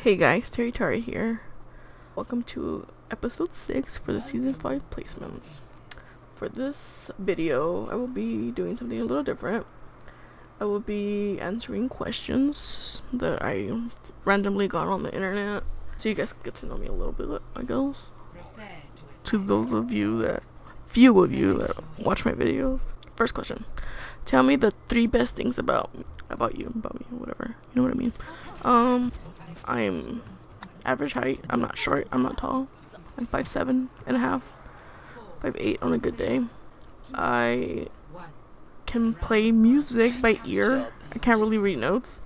Hey guys, TerryTarry here. Welcome to episode 6 for the season 5 placements. For this video, I will be doing something a little different. I will be answering questions that I randomly got on the internet, so you guys can get to know me a little bit, I guess. To those of you that, few of you that watch my videos. First question: tell me the 3 best things about me, whatever. You know what I mean? I'm average height. I'm not short. I'm not tall. I'm 5'7" and a half, 5'8" on a good day. I can play music by ear. I can't really read notes.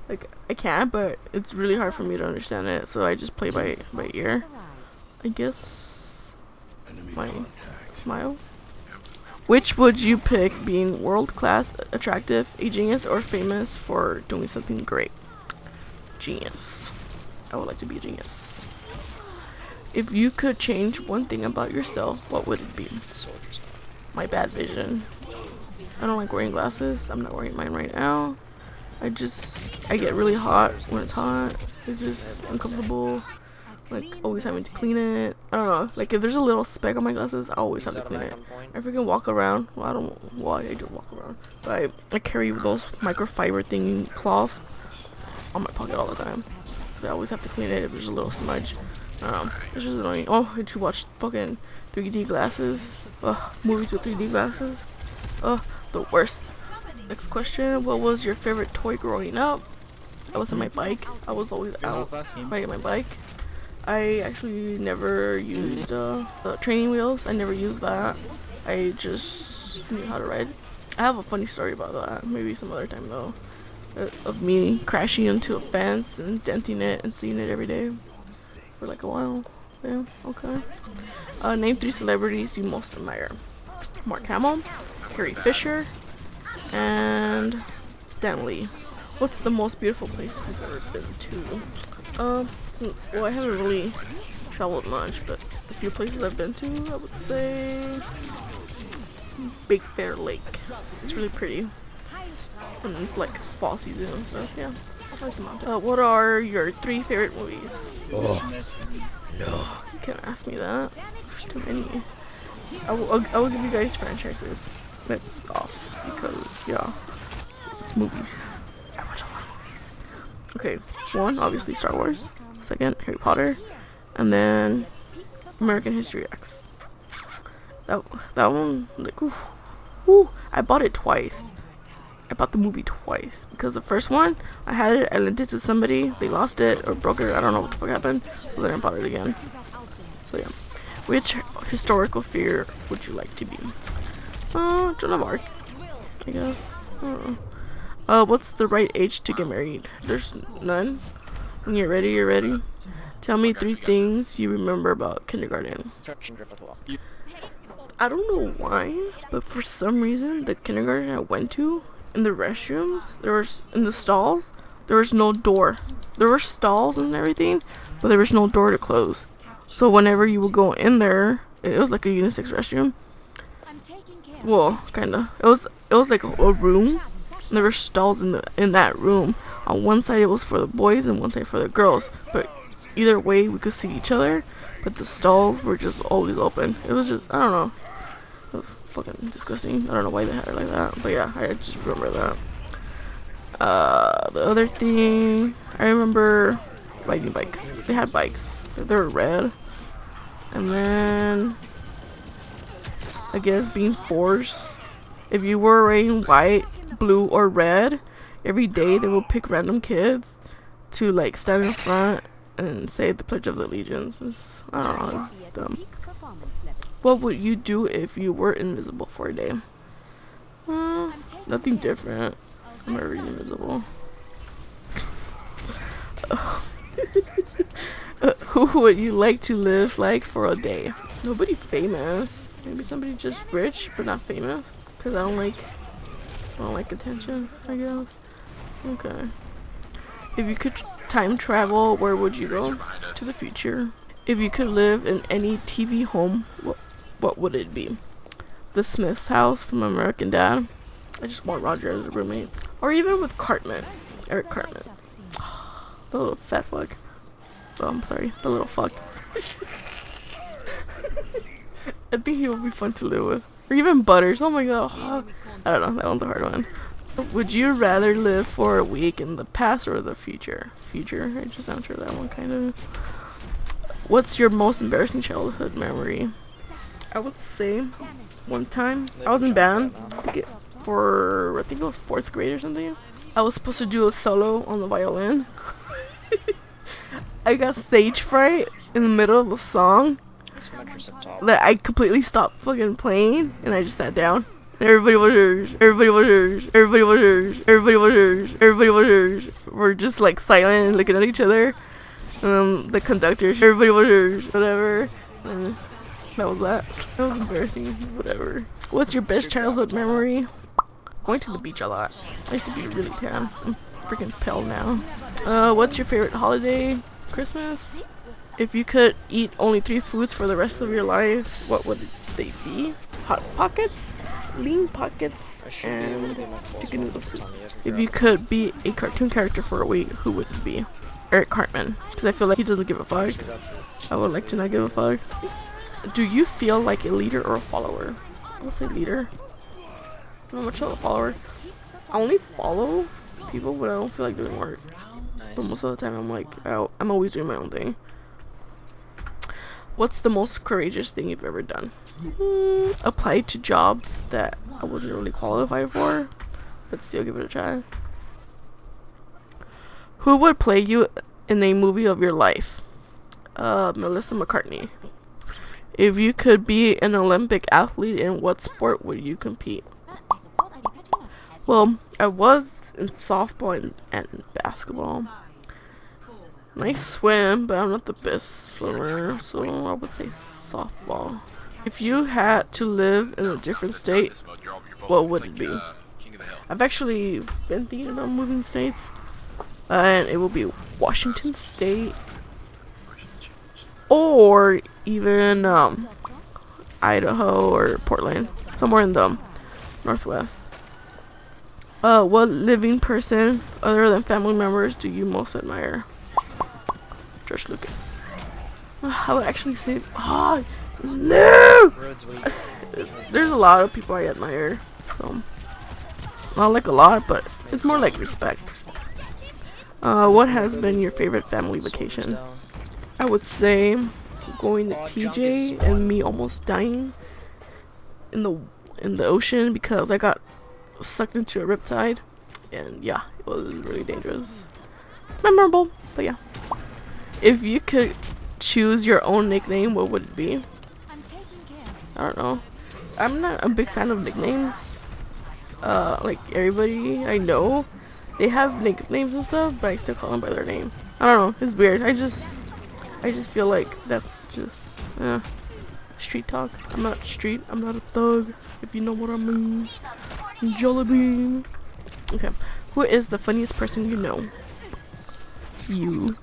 Like, I can, but it's really hard for me to understand it, so I just play by ear. I guess my smile. Which would you pick, being world class, attractive, a genius, or famous for doing something great? Genius. I would like to be a genius. If you could change one thing about yourself, what would it be? My bad vision. I don't like wearing glasses. I'm not wearing mine right now. I get really hot when it's hot. It's just uncomfortable. Like, always having to clean it. I don't know. Like, if there's a little speck on my glasses, I always have to clean it. I freaking walk around. Well, I do walk around. But I carry those microfiber thingy cloth on my pocket all the time. So I always have to clean it if there's a little smudge. It's just annoying. Oh, did you watch fucking 3D glasses? Movies with 3D glasses? The worst. Next question: what was your favorite toy growing up? I was on my bike. I was always out riding my bike. I actually never used the training wheels. I never used that. I just knew how to ride. I have a funny story about that. Maybe some other time though. Of me crashing into a fence and denting it and seeing it every day for like a while. Yeah, okay. Name 3 celebrities you most admire. Mark Hamill, Carrie Fisher, and Stan Lee. What's the most beautiful place you've ever been to? Well, I haven't really traveled much, but the few places I've been to, I would say Big Bear Lake. It's really pretty. And it's like fall season and stuff, yeah. I like the mountain. What are your 3 favorite movies? Oh, no. You can't ask me that. There's too many. I will give you guys franchises. That's off. Because, yeah, it's movies. I watch a lot of movies. Okay, 1, obviously Star Wars. 2nd, Harry Potter. And then American History X. That one, like, ooh, I bought it twice. I bought the movie twice because the first one I had it, I lent it to somebody, they lost it or broke it, I don't know what the fuck happened, so then I bought it again. So yeah. Which historical figure would you like to be? Joan of Arc, I guess. I don't know. What's the right age to get married? There's none. When you're ready, you're ready. Tell me 3 things you remember about kindergarten. I don't know why, but for some reason the kindergarten I went to, in the restrooms, in the stalls, there was no door. There were stalls and everything, but there was no door to close. So whenever you would go in there, it was like a unisex restroom. Well, kinda. It was like a room, and there were stalls in that room. On one side it was for the boys and one side for the girls. But either way we could see each other, but the stalls were just always open. It was just, I don't know. It was fucking disgusting. I don't know why they had it like that, but yeah, I just remember that. The other thing, I remember riding bikes. They had bikes. They were red. And then, I guess being forced. If you were wearing white, blue, or red, every day they will pick random kids to like stand in front and say the Pledge of Allegiance. I don't know, it's dumb. What would you do if you were invisible for a day? Nothing different. I'm already invisible. Who would you like to live like for a day? Nobody famous. Maybe somebody just rich but not famous. Cause I don't like attention, I guess. Okay. If you could time travel, where would you go? To the future. If you could live in any TV home, what would it be? The Smith's house from American Dad. I just want Roger as a roommate. Or even with Cartman. Eric Cartman. The little fat fuck. Oh, I'm sorry, the little fuck. I think he would be fun to live with. Or even Butters. Oh my god. I don't know. That one's a hard one. Would you rather live for a week in the past or the future? Future. I just answered that one kind of. What's your most embarrassing childhood memory? I would say one time I was in band for I think it was 4th grade or something. I was supposed to do a solo on the violin. I got stage fright in the middle of the song that I completely stopped fucking playing and I just sat down. And everybody was hers, everybody was hers, everybody was hers, everybody was hers, everybody was hers. We're just like silent and looking at each other. The conductor, everybody was hers, whatever. And that was that. That was embarrassing, whatever. What's your best childhood memory? Going to the beach a lot. I used to be really tan. I'm freaking pale now. What's your favorite holiday? Christmas? If you could eat only 3 foods for the rest of your life, what would they be? Hot Pockets, Lean Pockets, and chicken noodle soup. If you could be a cartoon character for a week, who would it be? Eric Cartman, because I feel like he doesn't give a fuck. I would like to not give a fuck. Do you feel like a leader or a follower? I would say leader. I'm not much of a follower. I only follow people when I don't feel like doing work. But most of the time I'm like out. I'm always doing my own thing. What's the most courageous thing you've ever done? Apply to jobs that I wasn't really qualified for, but still give it a try. Who would play you in a movie of your life? Melissa McCartney. If you could be an Olympic athlete, in what sport would you compete? Well, I was in softball and basketball. I swim, but I'm not the best swimmer, so I would say softball. If you had to live in a different state, what would it be? I've actually been thinking about moving states, and it will be Washington State, or even Idaho or Portland, somewhere in the Northwest. What living person other than family members do you most admire? George Lucas. I would actually say, no! There's a lot of people I admire, so not like a lot, but it's more like respect. What has been your favorite family vacation? I would say going to TJ and me almost dying in the ocean because I got sucked into a riptide, and yeah, it was really dangerous. Memorable, but yeah. If you could choose your own nickname, what would it be? I don't know. I'm not a big fan of nicknames. Like everybody I know, they have nicknames and stuff, but I still call them by their name. I don't know. It's weird. I just feel like that's just street talk. I'm not street. I'm not a thug. If you know what I mean. Jollibean. Okay. Who is the funniest person you know? You.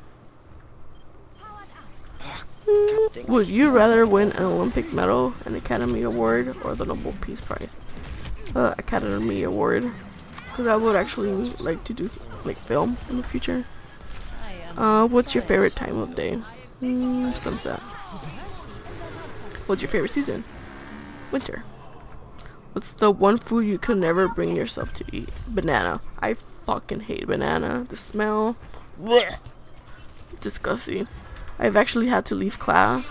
Would you rather win an Olympic medal, an Academy Award, or the Nobel Peace Prize? Academy Award. Because I would actually like to do like film in the future. What's your favorite time of day? Sunset. What's your favorite season? Winter. What's the one food you could never bring yourself to eat? Banana. I fucking hate banana. The smell. Blech. Disgusting. I've actually had to leave class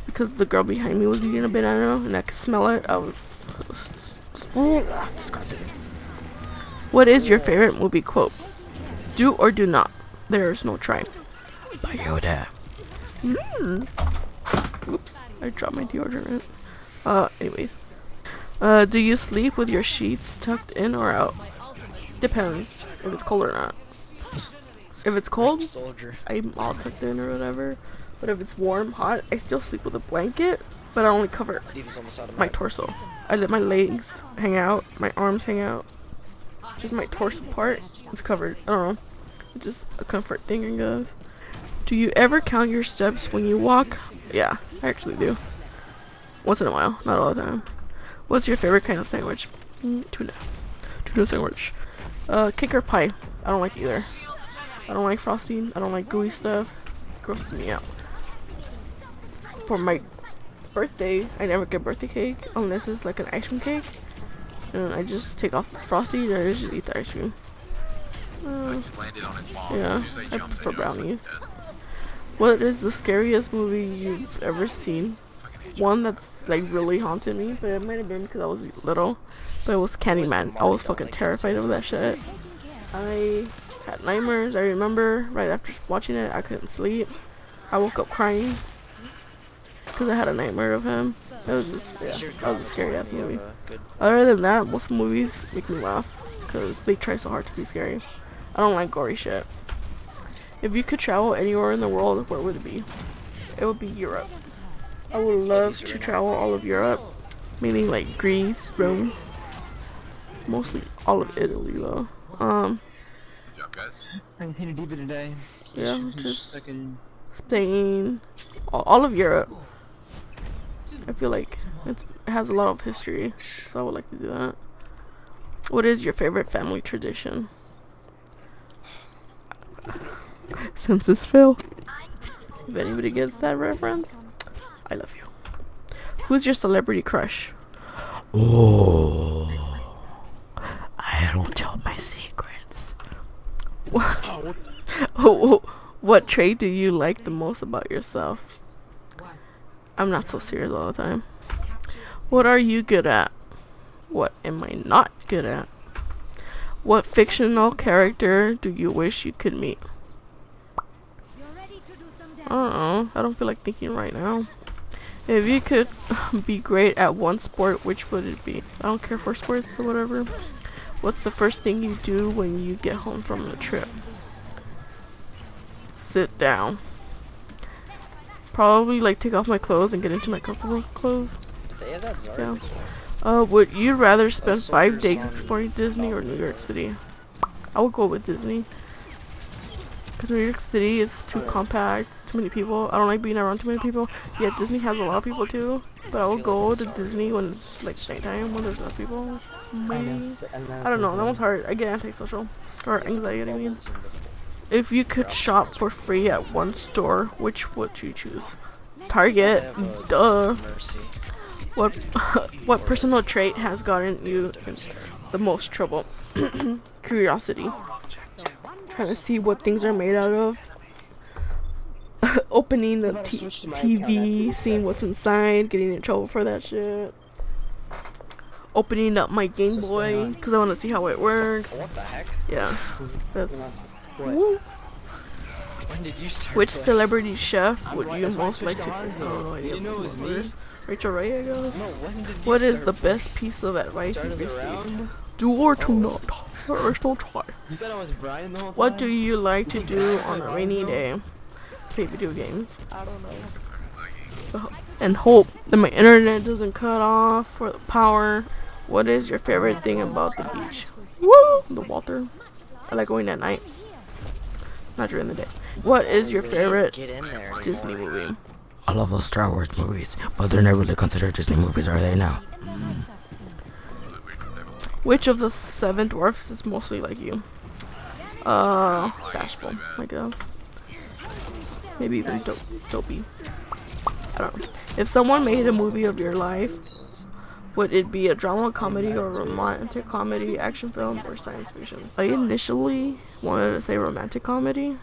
because the girl behind me was eating a banana and I could smell it. I was disgusting. What is your favorite movie quote? Do or do not. There is no try. By Yoda. Oops, I dropped my deodorant. Anyways. Do you sleep with your sheets tucked in or out? Depends if it's cold or not. If it's cold, I'm all tucked in or whatever. But if it's warm, hot, I still sleep with a blanket, but I only cover my torso. I let my legs hang out, my arms hang out. Just my torso part is covered. I don't know. It's just a comfort thing, I guess. Do you ever count your steps when you walk? Yeah, I actually do. Once in a while, not all the time. What's your favorite kind of sandwich? Tuna. Tuna sandwich. Cake or pie? I don't like either. I don't like frosting. I don't like gooey stuff. grosses me out. For my birthday, I never get birthday cake unless it's like an ice cream cake. And I just take off the frosty and I just eat the ice cream. Yeah, I prefer brownies. What is the scariest movie you've ever seen? One that's like really haunted me, but it might have been because I was little. But it was Candyman. I was fucking terrified of that shit. I had nightmares. I remember right after watching it, I couldn't sleep. I woke up crying because I had a nightmare of him. It was just, yeah, that was a scary ass movie. Other than that, most movies make me laugh because they try so hard to be scary. I don't like gory shit. If you could travel anywhere in the world, where would it be? It would be Europe. I would love to travel all of Europe, meaning like Greece, Rome, mostly all of Italy though. I can see the deeper today. Yeah, just Spain, all of Europe. I feel like it has a lot of history, so I would like to do that. What is your favorite family tradition? Census fail. If anybody gets that reference, I love you. Who's your celebrity crush? Oh, I don't tell my secrets. What trait do you like the most about yourself? I'm not so serious all the time. What are you good at? What am I not good at? What fictional character do you wish you could meet? I don't know. I don't feel like thinking right now. If you could be great at one sport, which would it be? I don't care for sports or whatever. What's the first thing you do when you get home from a trip? Sit down. Probably like take off my clothes and get into my comfortable clothes. Yeah. Would you rather spend 5 days exploring Disney or New York City? I would go with Disney. Because New York City is too compact, too many people. I don't like being around too many people. Yeah, Disney has a lot of people too. But I will go to Disney when it's like nighttime, when there's less people. Maybe. I don't know, that one's hard. I get antisocial. Or anxiety, I mean. If you could shop for free at one store, which would you choose? Target. Duh. What personal trait has gotten you in the most trouble? Curiosity. Trying to see what things are made out of. Opening the TV, seeing what's inside, getting in trouble for that shit. Opening up my Game Boy because I want to see how it works. What the heck? Yeah, that's. When did you start? Which celebrity chef would you most like to? I don't know any you know it was me. Rachel Ray, I guess. No, when did you What is start? the best piece of advice Start you've of the received? round? Do or do not. There is no try. You thought I was Brian the whole time? What do you like to do on a rainy day? Play video games. I don't know. And hope that my internet doesn't cut off for the power. What is your favorite thing about the beach? Woo! The water. I like going at night. Not during the day. What is your favorite Disney movie? I love those Star Wars movies, but they're not really considered Disney movies, are they now? Which of the 7 dwarfs is mostly like you? Bashful, I guess. Maybe even dopey. I don't know. If someone made a movie of your life, would it be a drama, comedy, or romantic comedy, action film, or science fiction? I initially wanted to say romantic comedy,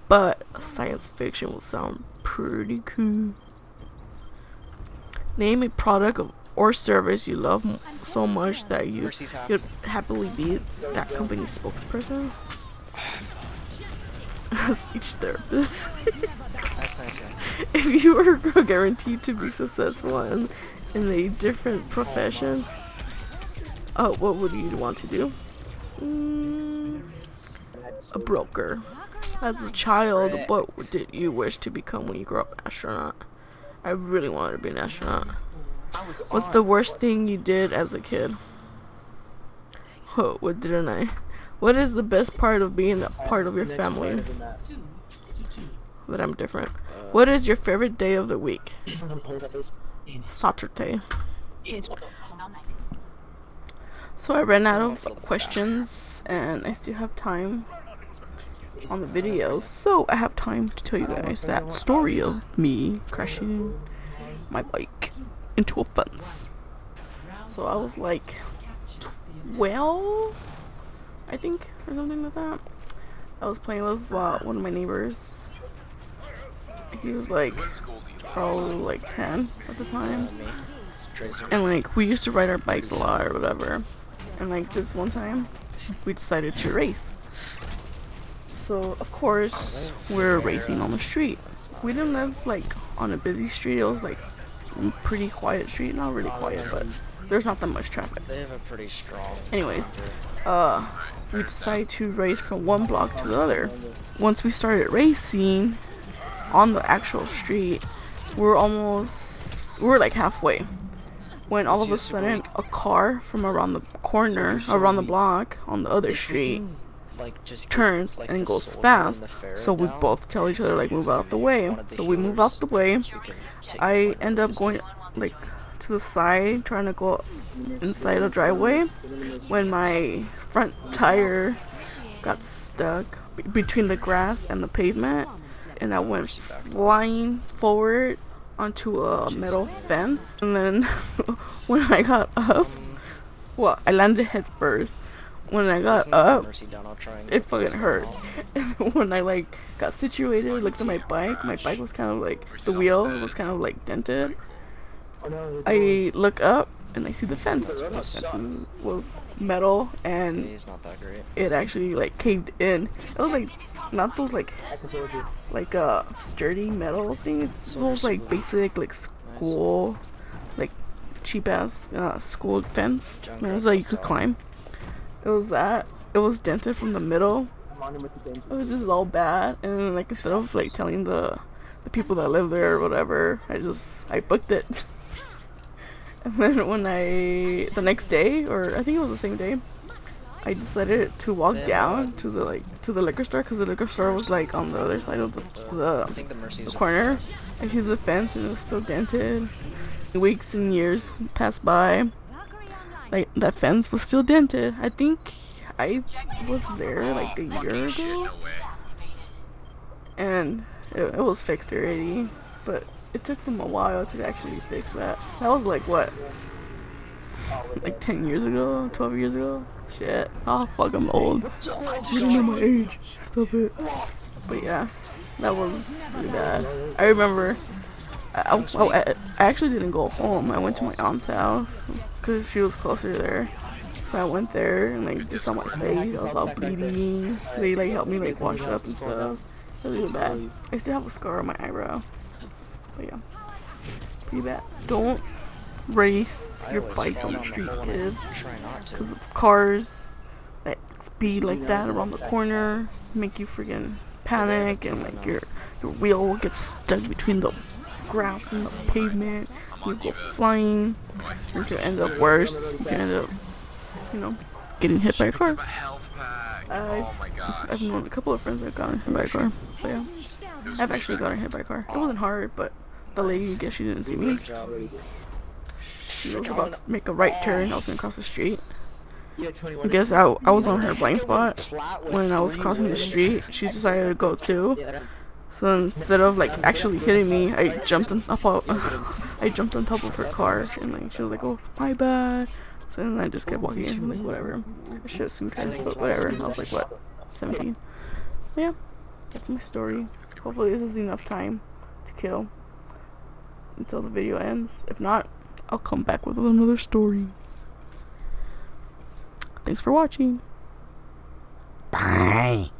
but science fiction would sound pretty cool. Name a product or service you love so much that you'd happily be that company's spokesperson. Speech therapist. Nice. If you were guaranteed to be successful in a different profession, what would you want to do? A broker. As a child, what did you wish to become when you grew up? Astronaut. I really wanted to be an astronaut. What's the worst thing you did as a kid? Oh, what didn't I? What is the best part of being a part of your family? That I'm different. What is your favorite day of the week? Saturday. So I ran out of questions and I still have time. on the video, so I have time to tell you guys that story of me crashing my bike into a fence. So I was like 12, I think, or something like that. I was playing with one of my neighbors. He was like probably like 10 at the time, and like we used to ride our bikes a lot or whatever. And like this one time, we decided to race. So of course we're racing on the street. We didn't live like on a busy street. It was like a pretty quiet street, not really quiet, but there's not that much traffic. They have a pretty strong. Anyways, we decided to race from one block to the other. Once we started racing on the actual street, we were like halfway, when all of a sudden a car from around the corner, around the block on the other street, turns and goes fast. So we both tell each other like move out the way. So we move out the way. I end up going like to the side, trying to go inside a driveway, when my front tire got stuck between the grass and the pavement, and I went flying forward onto a metal fence. And then when I got up, well, I landed head first. When I got up, it fucking hurt. And when I like got situated, looked at my bike was kind of like, the wheel was kind of like dented. I look up and I see the fence. The fence was metal, and it actually like caved in. It was like not those like sturdy metal things. It's those like basic like school, like cheap ass school fence. It was like you could climb. It was that. It was dented from the middle. It was just all bad. And then, like, instead of like telling the people that live there or whatever, I booked it. And then when the next day, or I think it was the same day, I decided to walk down to the liquor store, because the liquor store was like on the other side of the corner. I see the fence and it's so dented. Weeks and years passed by. Like, that fence was still dented. I think I was there like a year ago, and it was fixed already, but it took them a while to actually fix that. That was like what, like 10 years ago, 12 years ago? Shit. Oh fuck, I'm old. You don't know my age. Stop it. But yeah, that was really bad. I remember I actually didn't go home. I went to my aunt's house because she was closer there. So I went there, and like they saw my face. I was all bleeding. They like helped me like wash up and stuff. It was really bad. I still have a scar on my eyebrow. But yeah, pretty bad. Don't race your bikes on the street, kids, because of cars that speed like that around the corner make you freaking panic, and like your wheel gets stuck between the grass and the pavement. You go flying. You can end up worse. You can end up, getting hit by a car. I've known a couple of friends that got hit by a car. But yeah, I've actually gotten hit by a car. It wasn't hard, but the lady, I guess she didn't see me. She was about to make a right turn. I was gonna cross the street. I guess I was on her blind spot when I was crossing the street. She decided to go too. So instead of like actually hitting me, I jumped on top of her car, and like she was like, "Oh, my bad." So then I just kept walking in, like whatever. I should have sued her, but whatever. I was like, what, 17? But yeah, that's my story. Hopefully this is enough time to kill until the video ends. If not, I'll come back with another story. Thanks for watching. Bye.